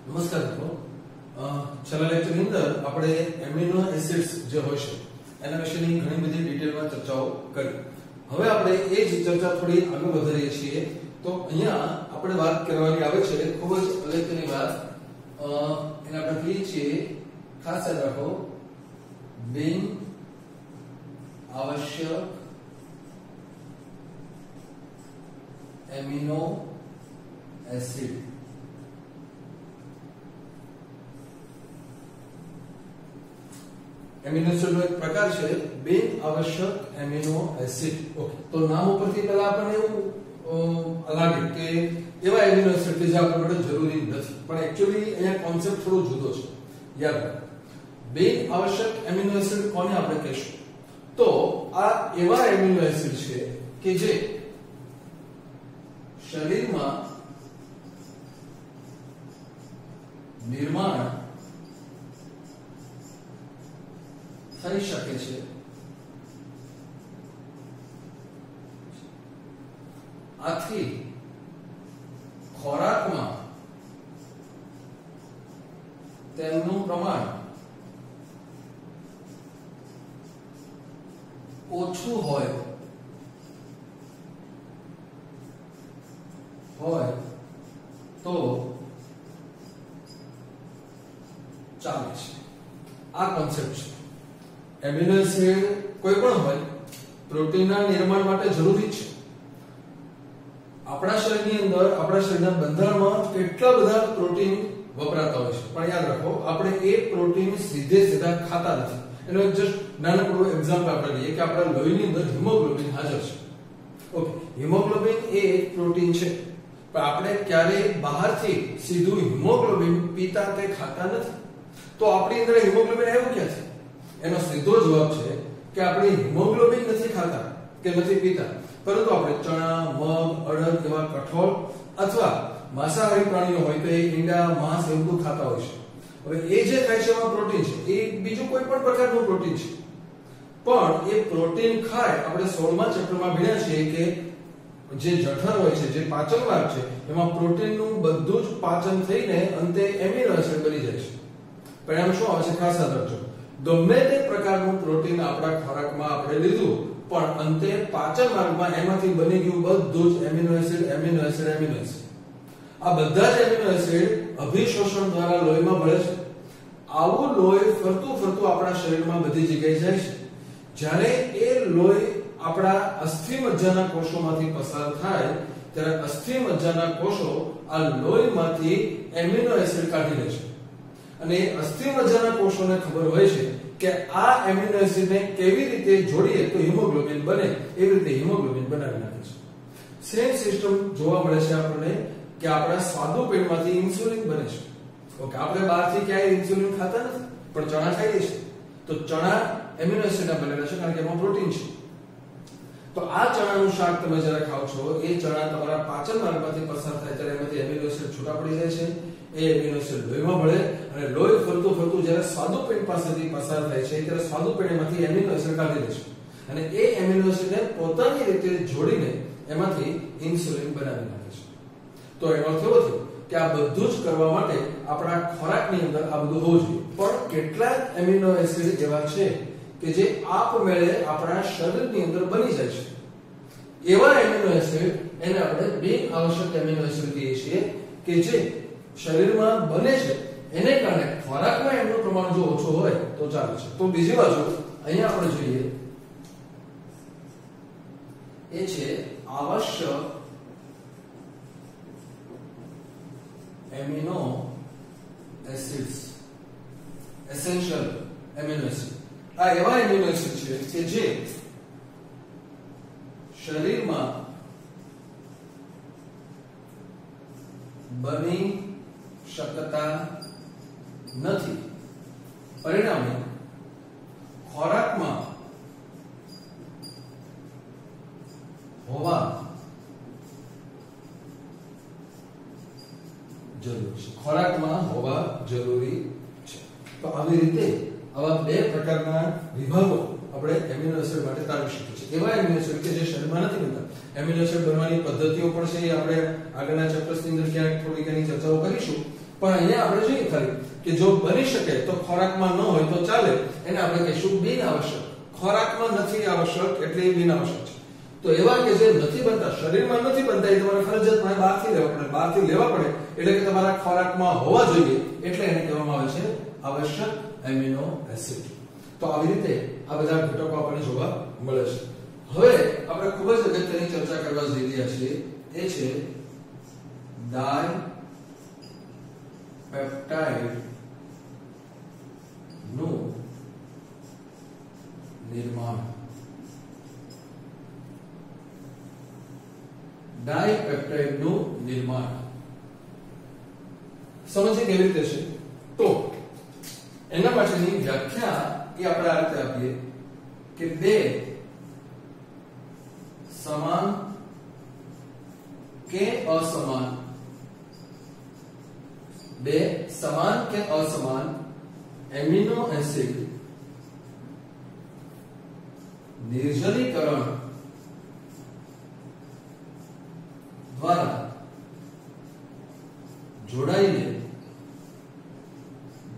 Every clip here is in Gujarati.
નમસ્કાર મિત્રો, છેલ્લા લેક્ચરની અંદર આપણે એમિનો એસિડ્સ જે હોય છે એના વિશેની ઘણી બધી ડિટેલમાં ચર્ચાઓ કરી. હવે આપણે એ જ ચર્ચા થોડી આગળ વધારીએ છીએ. તો અહીંયા આપણે વાત કરવાની આવે છે ખૂબ જ અગત્યની વાત. એને આપણે કહીએ છીએ, ખાસ યાદ રાખો, બિન આવશ્યક એમિનો એસિડ. એમિનો એસિડનો એક પ્રકાર છે બિન આવશ્યક એમિનો એસિડ. ઓકે, તો નામ ઉપરથી પહેલા આપણને એવું લાગે કે એવા એમિનો એસિડ કે જે આપણા માટે જરૂરી નથી, પણ એક્ચ્યુઅલી અહીંયા કોન્સેપ્ટ થોડો જુદો છે. યાદ રાખો, બિન આવશ્યક એમિનો એસિડ કોને આપણે કહીશું? તો આ એવા એમિનો એસિડ છે કે જે શરીરમાં નિર્માણ થઈ શકે છે, આથી ખોરાકમાં તેમનું પ્રમાણ ઓછું હોય તો ચાલે છે. આ કોન્સેપ્ટ છે. એમિનો એસિડ કોઈ પણ હોય પ્રોટીનના નિર્માણ માટે જરૂરી છે. આપણા શરીરની અંદર, આપણા શરીરના બંધારણમાં કેટલા બધા પ્રોટીન વપરાતા હોય છે, પણ યાદ રાખો, આપણે એ પ્રોટીન સીધા ખાતા નથી. એનો એક જસ્ટ નાનકડું એક્ઝામ્પલ આપણે લઈએ કે આપણા લોહીની અંદર હિમોગ્લોબિન હાજર છે. ઓકે, હિમોગ્લોબિન એ એક પ્રોટીન છે, પણ આપણે ક્યારેય બહારથી સીધું હિમોગ્લોબિન પીતા કે ખાતા નથી. તો આપણી અંદર હિમોગ્લોબિન આવ્યું ક્યાંથી? એનો સીધો જવાબ છે કે આપણે હિમોગ્લોબિન નથી ખાતા કે નથી પીતા, પરંતુ આપણે ચણા, મગ, અડદ જેવા કઠોળ અથવા માંસાહારી પ્રાણીઓ હોય તો એ ઈંડા, માંસ એવું બધું ખાતા હોય છે. હવે એ જે ખાય છે એમાં પ્રોટીન છે, એ બીજું કોઈ પણ પ્રકારનું પ્રોટીન છે, પણ એ પ્રોટીન ખાય. આપણે 16મા ચેપ્ટરમાં ભણ્યા છીએ કે જે જઠર હોય છે, જે પાચન માર્ગ છે, એમાં પ્રોટીનનું બધું જ પાચન થઈને અંતે એમિનો એસિડ બની જાય છે. પરિણામ શું આવે છે? ખાસ યાદ રાખજો, ગમે તે પ્રકારનું પ્રોટીન આપણા ખોરાકમાં આપણે લીધું, પણ અંતે પાચન માર્ગમાં એમાંથી બની ગયું બધું જ એમિનો એસિડ. આ બધા જ એમિનો એસિડ અભિશોષણ દ્વારા લોહીમાં ભળે છે. આવું લોહી ફરતું આપણા શરીરમાં બધી જગ્યાએ જાય છે. જ્યારે એ લોહી આપણા અસ્થિ મજ્જાના કોષોમાંથી પસાર થાય ત્યારે અસ્થિ મજ્જાના કોષો આ લોહીમાંથી એમિનો એસિડ કાઢી લે છે. અને અસ્થિ મજ્જાના કોષોને ખબર હોય છે કે આ એમિનો એસિડને કેવી રીતે જોડીએ તો હિમોગ્લોબિન બને, એવી રીતે હિમોગ્લોબિન બનાવી નાખે છે. સેમ સિસ્ટમ જોવા મળે છે આપણને કે આપણા સ્વાદુપિંડમાંથી ઇન્સ્યુલિન બને છે. ઓકે, આપણે બહારથી ક્યાંય ઇન્સ્યુલિન ખાતા નથી, પણ ચણા ખાઈએ છીએ. તો ચણા એમિનો એસિડના બનેલા છે, કારણ કે એમાં પ્રોટીન છે. તો આ ચણાનું શાક તમે જ્યારે ખાઓ છો, એ ચણા તમારા પાચન માર્ગમાંથી પસાર થાય ત્યારે એમાંથી એમિનો એસિડ છૂટા પડી જાય છે. એ એમિનો એસિડ લોહીમાં ભળે અને લોહી ફરતું જ્યારે સ્વાદુપિંડ પાસેથી પસાર થાય છે ત્યારે સ્વાદુપિંડમાંથી એમિનો એસિડ કાઢી લે છે, અને એ એમિનો એસિડને પોતાની રીતે જોડીને એમાંથી ઇન્સ્યુલિન બનાવી નાખે છે. તો એનો અર્થ એવો થયો કે આ બધું જ કરવા માટે આપણા ખોરાકની અંદર આ બધું હોવું જોઈએ. પણ કેટલાક એમિનો એસિડ એવા છે કે જે આપમેળે આપણા શરીરની અંદર બની જાય છે. એવા એમિનો એસિડ એને આપણે બિન આવશ્યક એમિનો એસિડ કહીએ છીએ, કે જે શરીરમાં બને છે, એને કારણે ખોરાકમાં એમનું પ્રમાણ જો ઓછું હોય તો ચાલે છે. તો બીજી બાજુ અહીંયા આપણે જોઈએ એ છે આવશ્યક amino acids, essential amino acid. આ એવા એમિનો એસિડ છે કે જે શરીરમાં બની શકતા નથી, પરિણામે ખોરાકમાં હોવા જરૂરી છે. તો આવી રીતે આવા બે પ્રકારના વિભાગો આપણે એમિનો એસિડ માટે તારવી શકીએ છીએ. એવા એમિનો એસિડ કે જે શરીરમાં નથી બનતા. એમિનો એસિડ બનવાની પદ્ધતિઓ પણ છે, આપણે આગળના ચેપ્ટર્સની અંદર ક્યાંક થોડી ઘણી ચર્ચાઓ કરીશું. પણ અહીંયા આપણે જોઈએ ખાલી કે જો બની શકે તો ખોરાકમાં ન હોય તો ચાલે, એને આપણે કહીશું બિન આવશ્યક. ખોરાકમાં નથી આવશ્યક એટલે એ બિન આવશ્યક છે. તો એવા કે જે નથી બનતા, શરીરમાં નથી બનતા, એ તમારે ફરજિયાત બહારથી લેવા પડે. બહારથી લેવા પડે એટલે કે તમારા ખોરાકમાં હોવા જોઈએ, એટલે એને કહેવામાં આવે છે આવશ્યક એમિનો એસિડ. તો આવી રીતે આ બધા ઘટકો આપણને જોવા મળે છે. હવે આપણે ખૂબ જ અગત્યની ચર્ચા કરવા જઈ રહ્યા છીએ, એ છે ડાયપેપ્ટાઇડ નું નિર્માણ. ડાયપેપ્ટાઇડ નું નિર્માણ સમજીએ કેવી રીતે છે. તો એના માટેની વ્યાખ્યા એ આપણે આ રીતે આપીએ કે બે સમાન કે અસમાન, બે સમાન કે અસમાન એમિનો એસિડ નિર્જલીકરણ દ્વારા જોડાઈને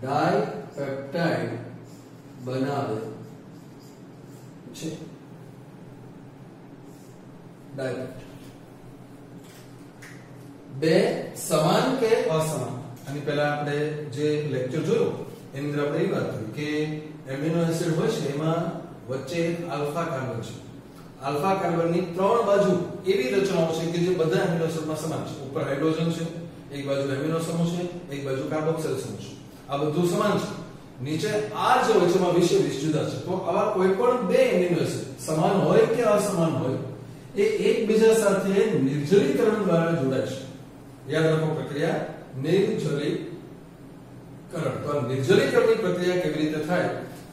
ડાયપેપ્ટાઇડ બનાવે છે. બે સમાન કે અસમાન, આની પહેલા આપણે જે લેક્ચર જોયો એની અંદર આપણે એ વાત કરી કે એમિનો એસિડ હોય છે એમાં વચ્ચે એક આલ્ફા કાર્બન છે. આલ્ફા કાર્બનની ત્રણ બાજુ એવી રચનાઓ છે કે જે બધા એમિનો એસિડમાં સમાન છે. ઉપર હાઇડ્રોજન છે, એક બાજુ એમિનો સમૂહ છે, એક બાજુ કાર્બોક્સિલ સમૂહ છે. આ બધું સમાન છે. નીચે આ જે વચ્ચેમાં 20 જુદા છે. તો આવા કોઈ પણ બે એમિનો એસિડ સમાન હોય કે અસમાન હોય એ એકબીજા સાથે નિર્જલીકરણ દ્વારા જોડાય છે. યાદ રાખો પ્રક્રિયા નિર્જલીકરણ. તો નિર્જલીકરણની પ્રક્રિયા કેવી રીતે થાય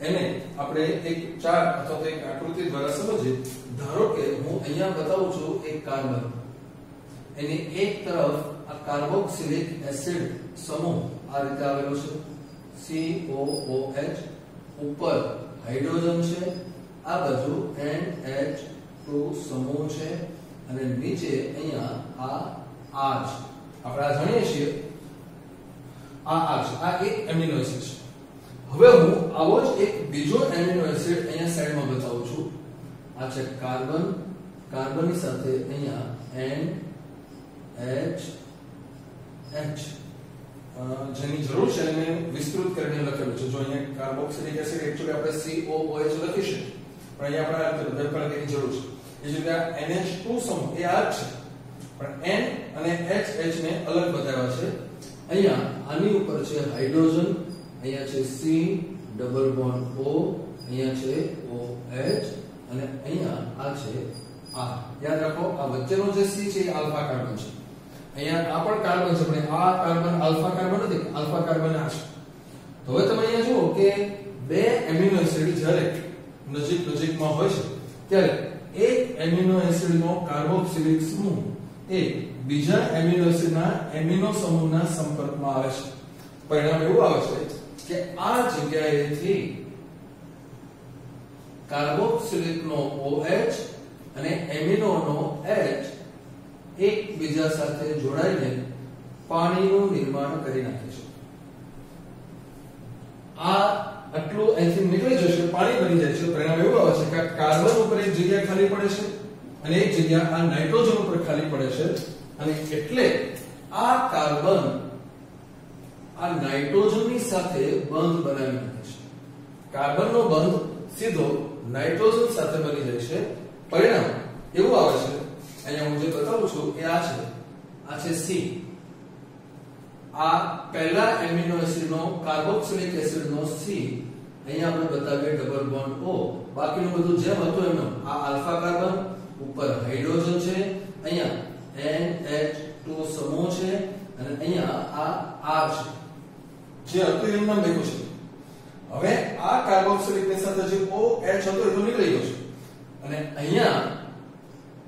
એને આપણે એક ચાર્ટ અથવા તો એક આકૃતિ દ્વારા સમજીએ. ધારો કે હું અહીંયા બતાવું છું એક કાર્બન, એની એક તરફ આ કાર્બોક્સિલિક એસિડ સમૂહ આ રીતે આવેલો છે, COOH, ઉપર હાઇડ્રોજન છે, આ બાજુ NH2 સમૂહ છે, અને નીચે અહીંયા આ R છે. આપણે આ જાણીએ છીએ આ R છે. આ એક એમિનો એસિડ છે. હવે હું આવો જ એક બીજો એમિનો એસિડ અહીંયા સાઈડમાં બતાવું છું. આ છે કાર્બન, કાર્બનની સાથે અહીંયા NH જેની જરૂર છે એને વિસ્તૃત કરીને લખેલું છે. જો અહીંયા કાર્બોક્સિલિક એસિડ એક્ચ્યુઅલી આપણે COOH લખીશું, પણ અહીંયા આપણે વેપાર એની જરૂર છે. એ જ રીતે NH2 સમૂહ એ આ જ છે, પણ N અને HH ને અલગ બતાવ્યા છે. અહીંયા આની ઉપર છે હાઇડ્રોજન, અહીંયા છે C ડબલ બોન્ડ O, અહીંયા છે OH, અને અહીંયા આ છે R. યાદ રાખો આ વચ્ચેનો જે C છે એ આલ્ફા કાર્બન છે. અહીંયા આ પણ કાર્બન છે, પણ આ કાર્બન આલ્ફા કાર્બન નથી, આલ્ફા કાર્બન આ છે. તો હવે તમે અહીંયા જુઓ કે બે એમિનો એસિડ જ્યારે નજીકમાં હોય છે ત્યારે એક એમિનો એસિડનો કાર્બોક્સિલિક સમૂહ એ બીજા એમિનો એસિડના એમિનો સમૂહના સંપર્કમાં આવે છે. પરિણામ એવું આવે છે કે આ જગ્યાએથી કાર્બોક્સિલિકનો OH અને એમિનોનો H એકબીજા સાથે જોડાઈને પાણીનું નિર્માણ કરી નાખે છે. આ આટલું અહીંથી નીકળી જશે, પાણી બની જાય છે. પરિણામ એવું આવે છે કે કાર્બન ઉપર એક જગ્યા ખાલી પડે છે અને એક જગ્યા આ નાઇટ્રોજન ઉપર ખાલી પડે છે, અને એટલે આ કાર્બન આ નાઇટ્રોજનની સાથે બંધ બનાવી નાખે છે. કાર્બનનો બંધ સીધો નાઇટ્રોજન સાથે બની જાય છે. પરિણામ એવું આવે છે, અહીંયા હું જે બતાવું છું એ આ છે C. આ પહેલા એમિનો એસિડનો કાર્બોક્સિલિક એસિડનો C, અહીંયા આપણે બતાવીએ ડબલ બોન્ડ O. બાકીનું બધું જેમ હતું એમ આ આલ્ફા કાર્બન, ઉપર હાઇડ્રોજન છે, અહીંયા NH2 સમૂહ છે, અને અહીંયા આ R છે જે હતું એમ નામ લખ્યું છે. હવે આ કાર્બોક્સિલિક ની સાથે જે OH હતો એ તો નીકળી ગયો છે, અને અહીંયા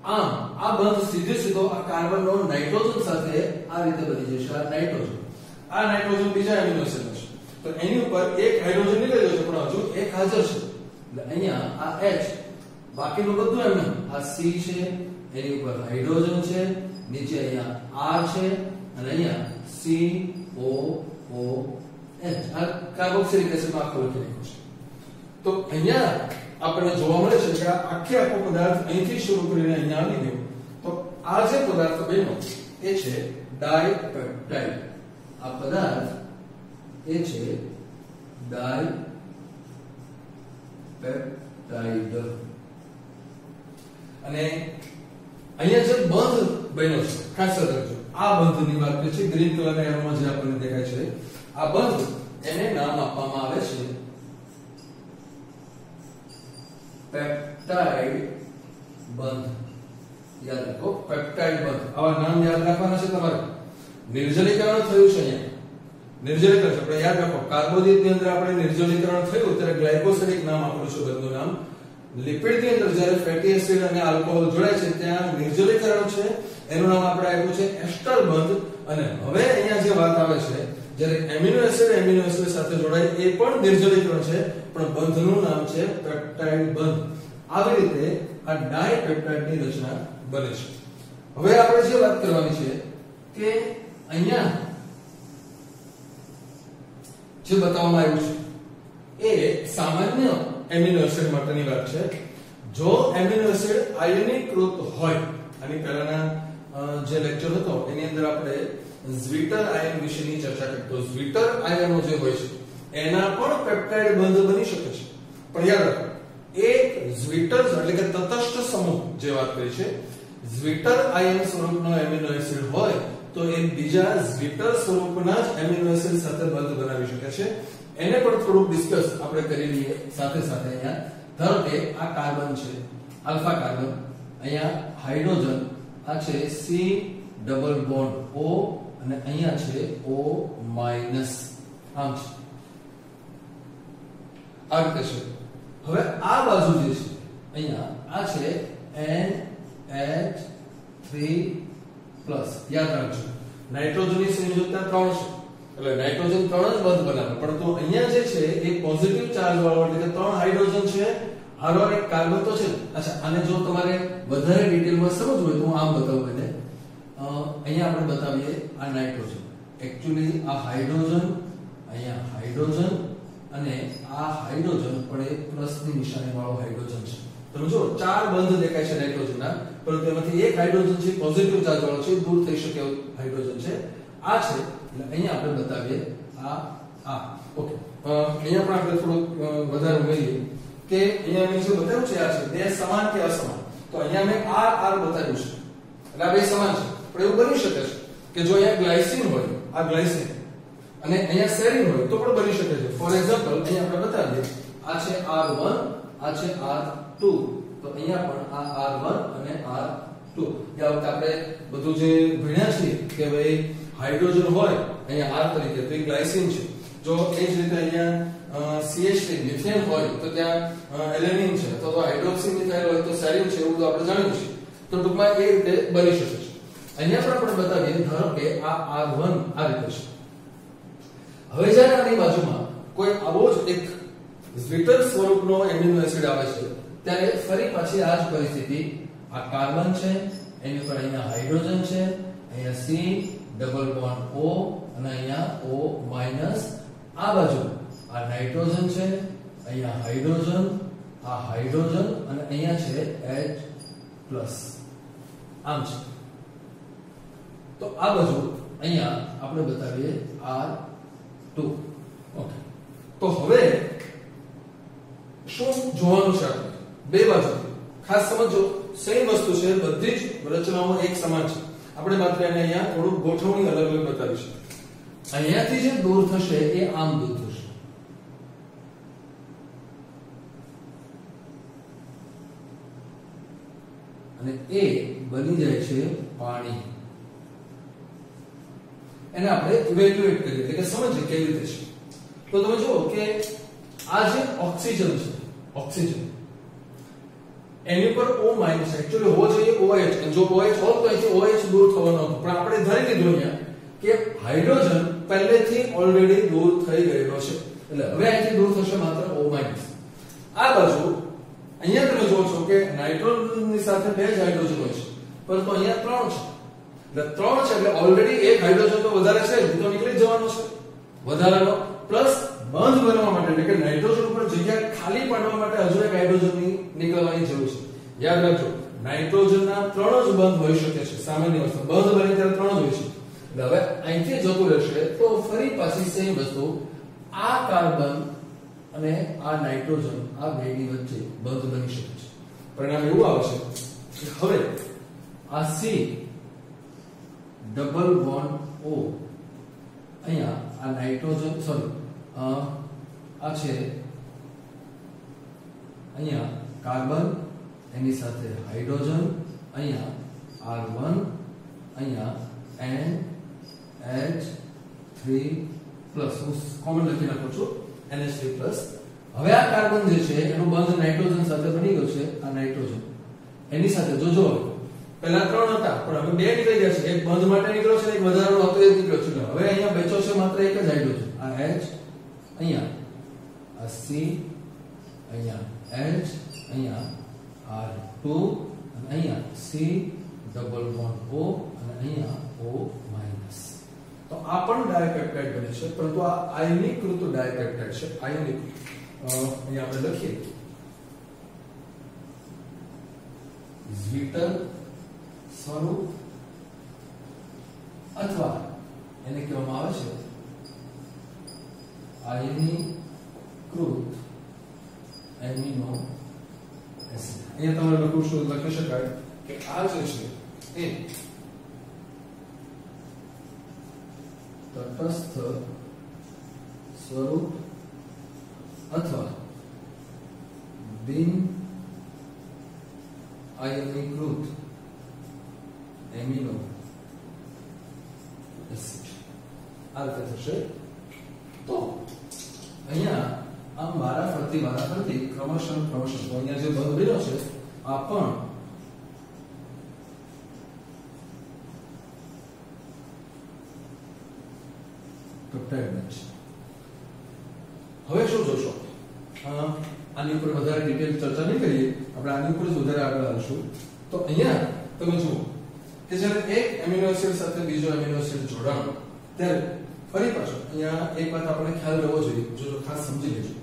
આમ આ બંધ સીધો આ કાર્બનનો નાઇટ્રોજન સાથે આ રીતે બની જશે. આ નાઇટ્રોજન બીજા એમિનો એસિડ છે, તો એની ઉપર એક હાઇડ્રોજન નીકળી ગયો છે, પણ હજુ એક હાજર છે. એટલે અહીંયા આ H, બાકીનું બધું એમ આ C છે, એની ઉપર હાઇડ્રોજન છે, નીચે અહીંયા R છે, અને અહીંયા O O H આ કાર્બોક્સિલિક એસિડમાં આખો લખી નાખ્યો છે. તો અહીંયા આપણને જોવા મળે છે કે આ આખો પદાર્થ અહીંથી શરૂ કરીને અહીંયા આવી ગયો. તો આ જે પદાર્થ બન્યો એ છે ડાયપેપ્ટાઇડ. આ પદાર્થ એ છે ડાયપેપ્ટાઇડ. અને અહીંયા જે બંધ બન્યો છે ખાસ રાખજો, આ બંધની વાત છે. ગ્રીન કલરના એરોમાં જે આપણને દેખાય છે આ બંધ, એને નામ આપવામાં આવે છે પેપ્ટાઇડ બંધ. યાદ રાખો, પેપ્ટાઇડ બંધ. આવા નામ યાદ રાખવાના છે તમારે. નિર્જલીકરણ થયું છે અહીંયા, નિર્જલીકરણ છે. આપણે યાદ રાખો, કાર્બોદિતની અંદર આપણે નિર્જલીકરણ થયું ત્યારે ગ્લાયકોસિડિક નામ આપણું છે બંધનું નામ. લિપિડની અંદર જ્યારે ફેટી એસિડ અને આલ્કોહોલ જોડાય છે ત્યાં નિર્જલીકરણ છે, એનું નામ આપણે આપ્યું છે એસ્ટર બંધ. અને હવે અહીંયા જે વાત આવે છે, જ્યારે એમિનો એસિડ સાથે જોડાય એ પણ નિર્જલીકરણ છે, પણ બંધનું નામ છે પેપ્ટાઇડ બંધ. આવી રીતે આ ડાયપેપ્ટાઇડની રચના બને છે. હવે આપણે જે વાત કરવાની છે કે અહીંયા જે બતાવવામાં આવ્યું છે એ સામાન્ય એમિનો એસિડ માટેની વાત છે. જો એમિનો એસિડ આયનીકૃત હોય, આની પહેલાના જે લેક્ચર હતો એની અંદર આપણે ઝ્વિટર આયન વિશેની ચર્ચા કરી. તો ઝ્વિટર આયનો જે હોય છે એના પણ પેપ્ટાઇડ બંધ બની શકે છે. પણ યાદ રાખો, એક ઝ્વિટર એટલે કે તટસ્થ સમૂહ જે વાત કરી છે, ઝ્વિટર આયન સ્વરૂપનો એમિનો એસિડ હોય તો એ બીજા ઝ્વિટર સ્વરૂપના જ એમિનો એસિડ સાથે બંધ બનાવી શકે છે. એને પણ થોડુંક ડિસ્કસ આપણે કરી લઈએ સાથે સાથે. અહીંયા ધારો કે આ કાર્બન છે, આલ્ફા કાર્બન, અહીંયા હાઇડ્રોજન, આ છે સી ડબલ બોન્ડ O અને અહીંયા છે O માઈનસ. આમ છે, આ રીતે છે. હવે આ બાજુ જે છે અહીંયા આ છે NH3+. યાદ રાખજો, નાઇટ્રોજનની સંયોજકતા 3 છે એટલે નાઇટ્રોજન 3 જ બંધ બનાવે. પરંતુ અહીંયા જે છે એ પોઝિટિવ ચાર્જ વાળો એટલે કે 3 હાઇડ્રોજન છે, આનો એક કાર્બન તો છે. અચ્છા, આને જો તમારે વધારે ડિટેલમાં સમજવું હોય તો હું આમ બતાવું. એને અહીંયા આપણે બતાવીએ આ નાઇટ્રોજન. એક્ચ્યુઅલી આ હાઇડ્રોજન, અહીંયા હાઇડ્રોજન અને આ હાઇડ્રોજન પણ એ પ્લસની નિશાની વાળો હાઇડ્રોજન છે. તમે જો 4 બંધ દેખાય છે નાઇટ્રોજનના, પરંતુ એમાંથી એક હાઇડ્રોજન છે પોઝિટિવ ચાર્જ વાળો છે, દૂર થઈ શકે એવું હાઇડ્રોજન છે. આ છે એટલે અહીંયા આપણે બતાવીએ આ ઓકે. અહીંયા પણ આપણે થોડું વધારે ઉમેરીએ કે અહીંયા મેં જે બતાવ્યું છે આ છે બે સમાન કે અસમાન. તો અહીંયા મેં R બતાવ્યું છે એટલે આ બે સમાન છે. પણ એવું બની શકે છે કે જો અહીંયા ગ્લાયસિન હોય, આ ગ્લાયસિન, અને અહીંયા સેરીન હોય તો પણ બની શકે છે. ફોર એક્ઝામ્પલ અહીંયા આપણે બતાવીએ, આ છે R1, આ છે R2. તો અહીંયા પણ આ R1 અને R2. યા વખતે આપણે બધું જે ભણ્યા છે કે ભાઈ હાઇડ્રોજન હોય અહીંયા R તરીકે તો એ ગ્લાયસિન છે. જો એ જ રીતે અહીંયા CH3 મિથેન હોય તો ત્યાં એલેનિન છે, તો હાઇડ્રોક્સી મિથાઇલ હોય તો સેરીન છે. એવું આપણે જાણ્યું છે. તો ટૂંકમાં એ રીતે બની શકે છે. અહીંયા પણ આપણે બતાવીએ, ધારો કે આ R1 આ રીતે છે. હવે જ્યારે આની બાજુમાં કોઈ આવો જ એક ઝ્વિટર સ્વરૂપનો એમિનો એસિડ આવે છે ત્યારે ફરી પાછી આ જ પરિસ્થિતિ. આ કાર્બન છે, એની પર અહીંયા હાઇડ્રોજન છે, અહીંયા C ડબલ બોન્ડ O અને અહીંયા O માઈનસ. આ બાજુ આ નાઇટ્રોજન છે, અહીંયા હાઇડ્રોજન, આ હાઇડ્રોજન અને અહીંયા છે H+. આમ છે. તો આ બાજુ અહીંયા આપણે બતાવીએ R2. ઓકે. તો હવે શું જોવાનું છે આપણે? બે બાજુ ખાસ સમજો, સેમ વસ્તુ છે, બધી જ રચનાઓમાં એક સમાન છે. આપણે માત્ર એને અહીંયા થોડું ગોઠવણી અલગ અલગ બતાવીશું. અહીંયાથી જે દૂર થશે એ આમ દૂર થશે, અને એ બની જાય છે પાણી. એને આપણે ઇવેલ્યુએટ કરીએ એટલે કે સમજીએ કેવી રીતે છે. તો તમે જુઓ કે આ જે ઓક્સિજન છે, ઓક્સિજન એની પર O માઈનસ એક્ચ્યુઅલી હોવો જોઈએ OH, અને જો OH હોત તો અહીંથી OH દૂર થવાનો હતો. પણ આપણે ધારી લીધું અહીંયા કે હાઇડ્રોજન પહેલેથી ઓલરેડી દૂર થઈ ગયેલો છે એટલે હવે અહીંથી દૂર થશે માત્ર O માઈનસ. આ બાજુ અહીંયા તમે જુઓ છો કે નાઇટ્રોજનની સાથે બે જ હાઇડ્રોજન હોય છે, પરંતુ અહીંયા 3 છે. એટલે 3 છે એટલે ઓલરેડી એક હાઇડ્રોજન તો વધારે છે એ તો નીકળી જ જવાનો છે વધારાનો, પ્લસ બંધ બનવા માટે એટલે કે નાઇટ્રોજન ઉપર જગ્યા ખાલી પાડવા માટે હજુ એક હાઇડ્રોજનની નીકળવાની જરૂર છે. યાદ રાખજો નાઇટ્રોજનના 3 જ બંધ હોઈ શકે છે સામાન્ય વસ્તુ, બંધ બને ત્યારે 3 જ હોય છે. એટલે હવે અહીંથી જતું રહેશે તો ફરી પાછી સેમ વસ્તુ આ કાર્બન અને આ નાઇટ્રોજન આ બેની વચ્ચે બંધ બની શકે છે. પરિણામ એવું આવશે કે હવે આ C ડબલ બોન્ડ O અહીંયા આ નાઇટ્રોજન સોરી આ છે અહીંયા કાર્બન એની સાથે હાઇડ્રોજન અહીંયા R1 અહીંયા NH3 પ્લસ હું કોમન લખી નાખું છું NH3 પ્લસ. હવે આ કાર્બન જે છે એનું બંધ નાઇટ્રોજન સાથે બની ગયો છે. આ નાઇટ્રોજન એની સાથે જોજો પહેલા 3 હતા પણ હવે 2 નીકળી ગયા છે. એક બંધ માટે નીકળ્યો છે, એક વધારાનો હતો એ નીકળ્યો છે. હવે અહીંયા બચ્યો છે માત્ર એક જ હાઇડ્રોજન. આ H અહીંયા આ C અહીંયા H અહીંયા R2 અને અહીંયા C ડબલ બોન્ડ O અને અહીંયા O માઈનસ. તો આ પણ ડાયપેપ્ટાઇડ બને છે, પરંતુ આ આયનીકૃત ડાયપેપ્ટાઇડ છે. આયનીકૃત અહીંયા આપણે લખીએ ઝ્વીટર સ્વરૂપ અથવા એને કહેવામાં આવે છે આયનીકૃત એમિનો એસિડ. અહીંયા તમારે લખી શકાય કે આ જે છે એ તટસ્થ સ્વરૂપ અથવા બિન આયનીકૃત એમિનો એસિડ આ રીતે થશે. તો અહીંયા આમ વારા ફરતી ક્રમશઃ તો અહીંયા જે બંધ બન્યો છે આ પણ પેપ્ટાઇડ બનશે. હવે શું જોશો આની ઉપર વધારે ડિટેલ ચર્ચા નહીં કરીએ, આપણે આની ઉપર જ વધારે આગળ આવીશું. તો અહીંયા તમે જુઓ કે જ્યારે એક એમિનો એસિડ સાથે બીજો એમિનો એસિડ જોડાણ ત્યારે ફરી પાછું અહીંયા એક વાત આપણે ખ્યાલ રહેવો જોઈએ, જો ખાસ સમજી લેજો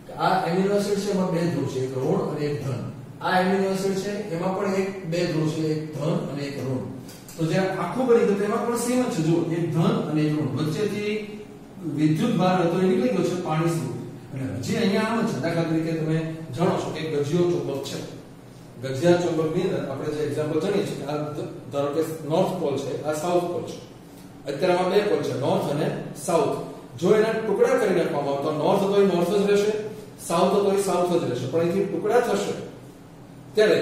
કે આ એમિનો એસિડ છે એમાં બે ધ્રુવ છે, એક ઋણ અને એક ધન. આ એમિનો એસિડ છે એમાં પણ બે ધ્રુવ છે, એક ધન અને એક ઋણ. તો જે આખું બની ગયું તેમાં પણ સેમ જ છે. જુઓ એક ધન અને એક ઋણ, વચ્ચેથી વિદ્યુત ભાર હતો એ નીકળી ગયો છે પાણી સ્વરૂપે. અને હજી અહીંયા આમ છે, દાખલા તરીકે તમે જાણો છો કે ગજિયો ચુંબક છે. ગજિયા ચુંબકની અંદર આપણે જે એક્ઝામ્પલ જાણીએ છીએ આ ધારો કે નોર્થ પોલ છે, આ સાઉથ પોલ છે. અત્યારે આમાં બે પોલ છે, નોર્થ અને સાઉથ. જો એના ટુકડા કરી નાખવામાં આવે તો નોર્થ તો નોર્થ જ રહેશે, સાઉથ તો સાઉથ જ રહેશે. પણ અહીંથી ટુકડા થશે ત્યારે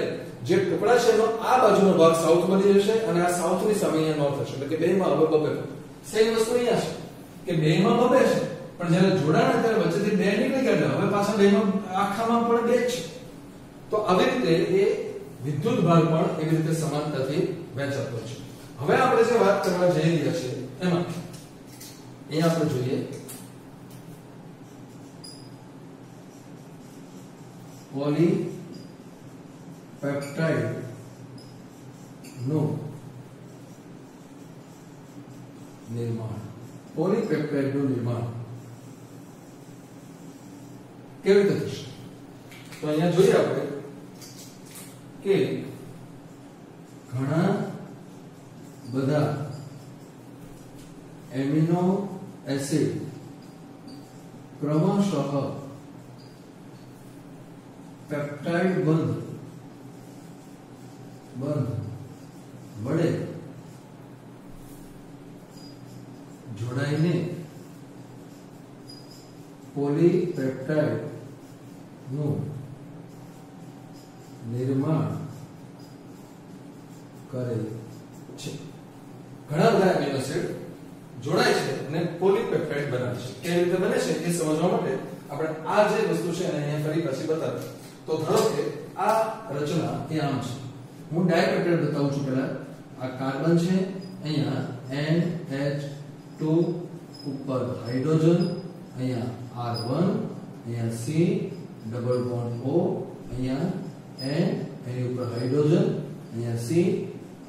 જે ટુકડા છે એનો આ બાજુનો ભાગ સાઉથ બની જશે અને આ સાઉથની સામે અહીંયા નોર્થ હશે. એટલે કે બેમાં હવે બબે. સેમ વસ્તુ અહીંયા છે કે બેમાં બબે છે, પણ જ્યારે જોડાણ ત્યારે વચ્ચેથી બે નીકળી ગયા હવે પાછા બેમાં આખામાં પણ બે જ છે. તો આવી રીતે એ વિદ્યુત ભાર પણ એવી રીતે સમાનતાથી વહેંચાતો છે. હવે આપણે જે વાત કરવા જઈ રહ્યા છીએ એમાં અહીંયા આપણે જોઈએ પોલીપેપ્ટાઇડ નું નિર્માણ. પોલીપેપ્ટાઇડ નું નિર્માણ કેવી રીતે થશે? તો અહીંયા જોઈએ આપણે કે ઘણા બધા એમિનો એસિડ ક્રમશઃ પેપ્ટાઇડ બંધ વડે જોડાઈને પોલીપેપ્ટાઇડ નું નિર્માણ કરે છે. ઘણા બધા એમિનો એસિડ જોડાય છે અને પોલીપેપ્ટાઇડ બનાવે છે. કેવી રીતે બને છે એ સમજવા માટે આપણે આ જે વસ્તુ છે એને અહીંયા ફરી પાછી બતાવીએ. તો ધારો કે આ રચના એ આમ છે. હું ડાયપેપ્ટાઇડ બતાવું છું. પહેલા આ કાર્બન છે, અહીંયા NH2 ઉપર હાઇડ્રોજન, અહીંયા R1, અહીંયા C ડબલ બોન્ડ O, અહીંયા N એની ઉપર હાઇડ્રોજન, અહીંયા C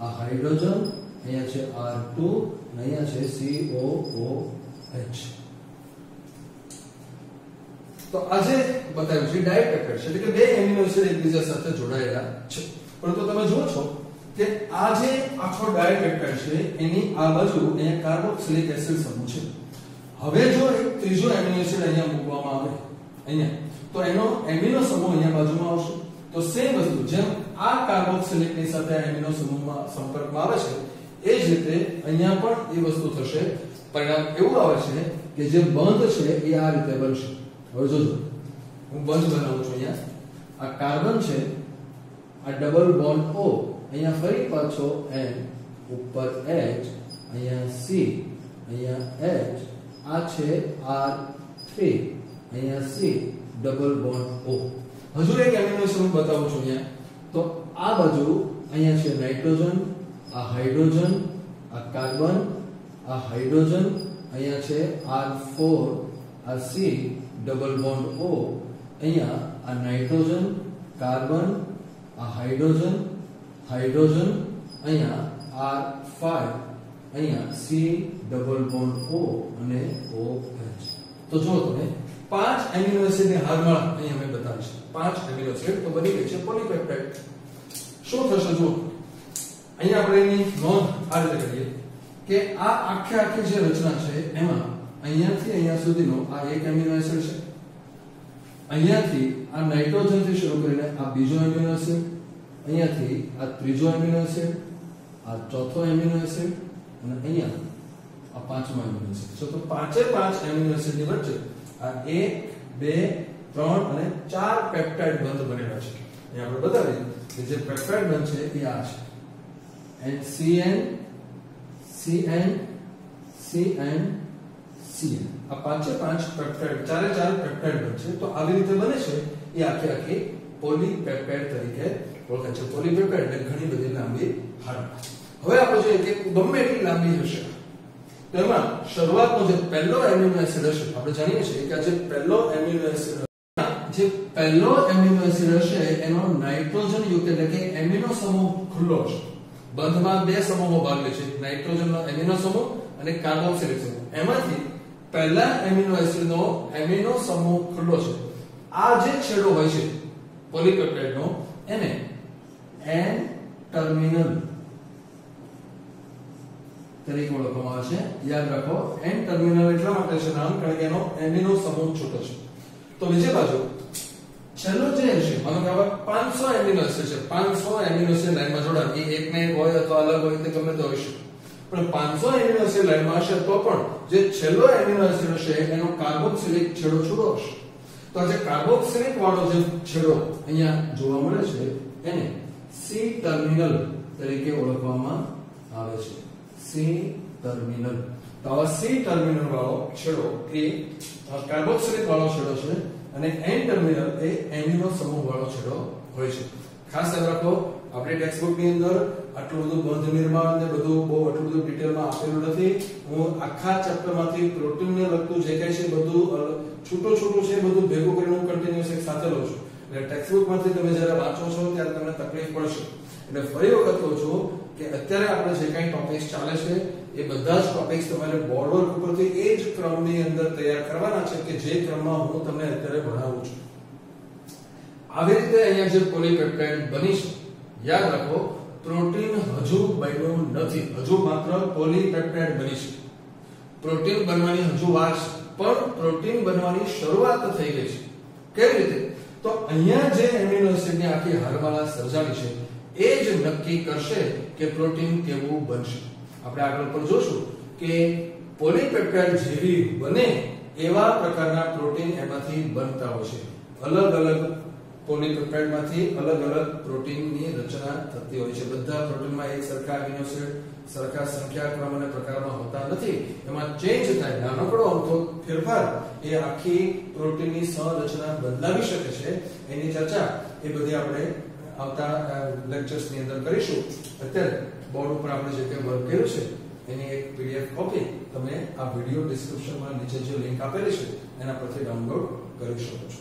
આ હાઇડ્રોજન અહીંયા છે R2 અને અહીંયા છે COOH. તો આજે બતાવ્યું છે ડાયપેપ્ટાઇડ છે એટલે કે બે એમિનો એસિડ એકબીજા સાથે જોડાયેલા છે. પરંતુ તમે જુઓ છો કે આ જે આખો ડાયપેપ્ટાઇડ છે એની આ બાજુ અહીંયા કાર્બોક્સિલિક એસિડ સમૂહ છે. હવે જો એક ત્રીજો એમિનો એસિડ અહીંયા મૂકવામાં આવે અહીંયા, તો એનો એમિનો સમૂહ અહીંયા બાજુમાં આવશે. તો સેમ વસ્તુ જેમ આ કાર્બોક્સિલિક ની સાથે એમિનો સમૂહમાં સંપર્કમાં આવે છે એ જ રીતે અહીંયા પણ એ વસ્તુ થશે. પરિણામ એવું આવે છે કે જે બંધ છે એ આ રીતે બનશે. હવે જોજો હું બંધ બનાવું છું. અહીંયા આ કાર્બન છે, આ ડબલ બોન્ડ O, અહીંયા ફરી પાછો N, ઉપર H, અહીંયા C, અહીંયા H, આ છે R3, અહીંયા C, ડબલ બોન્ડ O. હજુ એક એમિનો એસિડ બતાવું છું અહીંયા. તો આ બાજુ અહીંયા છે નાઇટ્રોજન, આ હાઇડ્રોજન, આ કાર્બન, આ હાઇડ્રોજન, અહીંયા છે R4, આ C, ડબલ બોન્ડ O, અહીંયા આ નાઇટ્રોજન, કાર્બન, આ હાઇડ્રોજન, હાઇડ્રોજન, અહીંયા R5, અહીંયા C, ડબલ બોન્ડ O અને OH. તો જો તમે 5 એમિનો એસિડ ની હારમાળા અહીંયા મેં બતાવી છે. 5 એમિનો એસિડ તો બની ગઈ છે પોલીપેપ્ટાઇડ. શું થશે જો અહીંયા આપણે એની નોંધ આ રીતે કરીએ કે આ આખી જે રચના છે એમાં અહીંયાથી અહીંયા સુધીનો આ એક એમિનો એસિડ છે. અહીંયાથી આ નાઇટ્રોજન થી શરૂ કરીને આ બીજો એમિનો એસિડ, અહીંયાથી આ ત્રીજો એમિનો એસિડ, આ ચોથો એમિનો એસિડ અને અહીંયા આ પાંચમો એમિનો એસિડ. તો પાંચે પાંચ એમિનો એસિડ ની વચ્ચે આ 1 2 3 અને 4 પેપ્ટાઇડ બંધ બનેલા છે. અહીંયા આપણે બતાવીએ કે જે પેપ્ટાઇડ બંધ છે એ આ છે. and CN CN CN CN. આ પાંચે પાંચ પેપ્ટાઇડ, ચારે ચાર પેપ્ટાઇડ બંધ છે. તો આવી રીતે બને છે એ આખી પોલીપેપ્ટાઇડ તરીકે ઓળખાય છે. પોલીપેપ્ટાઇડ એટલે ઘણી બધી લાંબી હારમાળા. હવે આપણે જોઈએ કે ગમે એટલી લાંબી હશે તો એમાં શરૂઆતનો જે પહેલો એમિનો એસિડ હશે, આપણે જાણીએ છીએ કે આ જે પહેલો એમિનો એસિડ હશે એનો નાઇટ્રોજન યુક્ત એટલે કે એમિનો સમૂહ ખુલ્લો હશે. બંધમાં બે સમૂહો ભાગ લે છે, નાઇટ્રોજનનો એમિનો સમૂહ અને કાર્બોક્સિલિક સમૂહ. એમાંથી પહેલા એમિનો એસિડનો એમિનો સમૂહ ખુલ્લો છે. આ જે છેડો હોય છે પોલીપેપ્ટાઇડનો એને N ટર્મિનલ તરીકે ઓળખવામાં આવે છે. યાદ રાખો, N ટર્મિનલ એટલા માટે છે નામ કારણ કે એનો એમિનો સમૂહ છૂટો છે. તો બીજી બાજુ છેલ્લો જે હશે, માનો કે 500 એમિનો એસિડ છે, 500 એમિનો એસિડ લાઈનમાં જોડાણ, એ એક ને એક હોય અથવા અલગ હોય તે ગમે તે હોઈ શકે, પણ 500 એમિનો એસિડ લાઈનમાં હશે તો પણ જે છેલ્લો એમિનો એસિડ હશે એનો કાર્બોક્સિલિક છેડો છૂટો હશે. તો આ જે કાર્બોક્સિલિક વાળો જે છેડો અહીંયા જોવા મળે છે એને C ટર્મિનલ તરીકે ઓળખવામાં આવે છે. C terminal. તો આ C ટર્મિનલ વાળો છેડો એ કાર્બોક્સિલિક વાળો છેડો છે અને N ટર્મિનલ એ એમિનો સમૂહ વાળો છેડો હોય છે. ખાસ યાદ રાખો, આપણી ટેક્સ્ટ બુક ની અંદર આટલું બધું બંધ નિર્માણ ને બધું બહુ આટલું બધું ડિટેલમાં આપેલું નથી. હું આખા ચેપ્ટર માંથી પ્રોટીન ને લગતું જે કઈ છે બધું છૂટું છે, બધું ભેગું કરીને હું કન્ટિન્યુઅસ એક સાથે લઉં છું. એટલે ટેક્સ્ટ બુક માંથી તમે જ્યારે વાંચો છો ત્યારે તમને તકલીફ પડશે. એટલે ફરી વખત કહું છું કે અત્યારે આપણે જે કઈ ટોપિક્સ ચાલે છે એ બધા જ ટોપિક્સ તમારે બોર્ડ વર્ક ઉપરથી એ જ ક્રમની અંદર તૈયાર કરવાના છે કે જે ક્રમમાં હું તમને અત્યારે ભણાવું છું. આવી રીતે અહીંયા જે પોલીપેપ્ટાઇડ બની છે, યાદ રાખો પ્રોટીન હજુ બન્યું નથી, હજુ માત્ર પોલીપેપ્ટાઇડ બની છે. પ્રોટીન બનવાની હજુ વાર છે, પણ પ્રોટીન બનવાની શરૂઆત થઈ ગઈ છે. કેવી રીતે? તો અહીંયા જે એમિનો એસિડની આખી હારમાળા સર્જાણી છે એ જ નક્કી કરશે કે પ્રોટીન કેવું બનશે. આપણે આગળ પર જોશું કે પોલીપેપ્ટાઇડ જેવી બને એવા પ્રકારના પ્રોટીન એમાંથી બનતા હોય છે. અલગ અલગ પોલીપેપ્ટાઇડમાંથી અલગ અલગ પ્રોટીનની રચના થતી હોય છે. બધા પ્રોટીનમાં એક સરખા એમિનો એસિડ સરખા સંખ્યા, ક્રમ અને પ્રકારમાં હોતા નથી. એમાં ચેન્જ થાય, નાનકડો અમથો ફેરફાર એ આખી પ્રોટીનની સંરચના બદલાવી શકે છે. એની ચર્ચા એ બધી આપણે આવતા લેક્ચર્સની અંદર કરીશું. અત્યારે બોર્ડ ઉપર આપણે જે કંઈ વર્ક કર્યું છે એની એક પીડીએફ કોપી તમે આ વિડિયો ડિસ્ક્રિપ્શનમાં નીચે જે લિંક આપેલી છે એના પરથી ડાઉનલોડ કરી શકો છો.